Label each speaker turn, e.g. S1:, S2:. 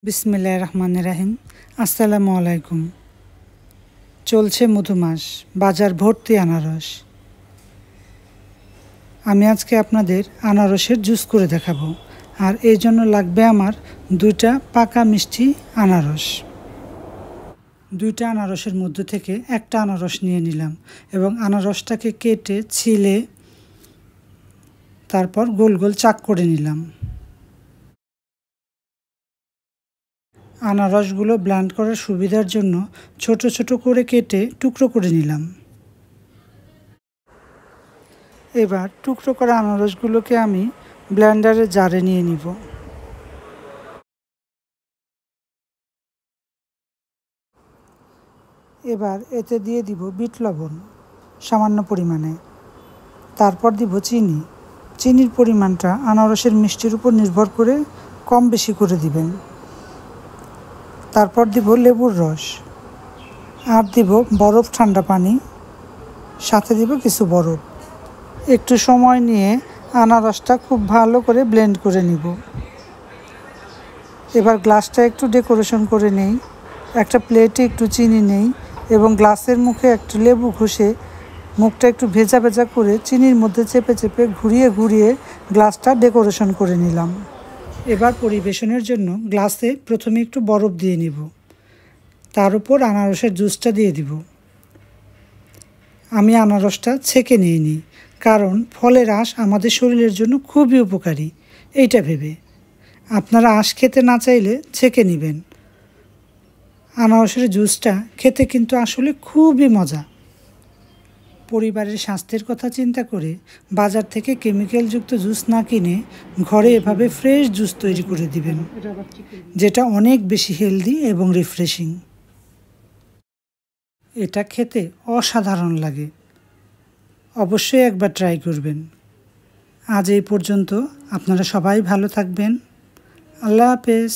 S1: বিসমিল্লাহির রহমানির রহিম। আসসালামু আলাইকুম। চলছে মধুমাস, বাজার ভর্তি আনারস। আমি আজকে আপনাদের আনারসের জুস করে দেখাবো, আর এই জন্য লাগবে আমার 2টা পাকা মিষ্টি আনারস। 2টা আনারসের মধ্যে থেকে একটা আনারস নিয়ে নিলাম এবং আনারসটাকে কেটে ছিলে তারপর গোল গোল চাক করে নিলাম। আনারসগুলো ব্লেন্ড করার সুবিধার জন্য ছোট ছোট করে কেটে টুকরো করে নিলাম। এবার টুকরো করা আনারসগুলোকে আমি ব্লেন্ডারের জারে নিয়ে নিব। এবার এতে দিয়ে দিব বিট লবণ সামান্য পরিমাণে, তারপর দিব চিনি। চিনির পরিমাণটা আনারসের মিষ্টির উপর নির্ভর করে কম বেশি করে দিবেন। তারপর দিব লেবুর রস, আর দিব বরফ ঠান্ডা পানি, সাথে দিব কিছু বরফ। একটু সময় নিয়ে আনারসটা খুব ভালো করে ব্লেন্ড করে নিব। এবার গ্লাসটা একটু ডেকোরেশন করে নেই। একটা প্লেটে একটু চিনি নেই এবং গ্লাসের মুখে একটু লেবু ঘষে মুখটা একটু ভেজা ভেজা করে চিনির মধ্যে চেপে চেপে ঘুরিয়ে ঘুরিয়ে গ্লাসটা ডেকোরেশন করে নিলাম। এবার পরিবেশনের জন্য গ্লাসে প্রথমে একটু বরফ দিয়ে নিব, তার উপর আনারসের জুসটা দিয়ে দিব। আমি আনারসটা ছেঁকে নিইনি, কারণ ফলের আঁশ আমাদের শরীরের জন্য খুবই উপকারী এইটা ভেবে। আপনারা আঁশ খেতে না চাইলে ছেঁকে নেবেন। আনারসের জুসটা খেতে কিন্তু আসলে খুবই মজা। পরিবারের স্বাস্থ্যের কথা চিন্তা করে বাজার থেকে কেমিক্যালযুক্ত জুস না কিনে ঘরে এভাবে ফ্রেশ জুস তৈরি করে দিবেন, যেটা অনেক বেশি হেলদি এবং রিফ্রেশিং। এটা খেতে অসাধারণ লাগে, অবশ্যই একবার ট্রাই করবেন। আজ এই পর্যন্ত। আপনারা সবাই ভালো থাকবেন। আল্লাহ হাফেজ।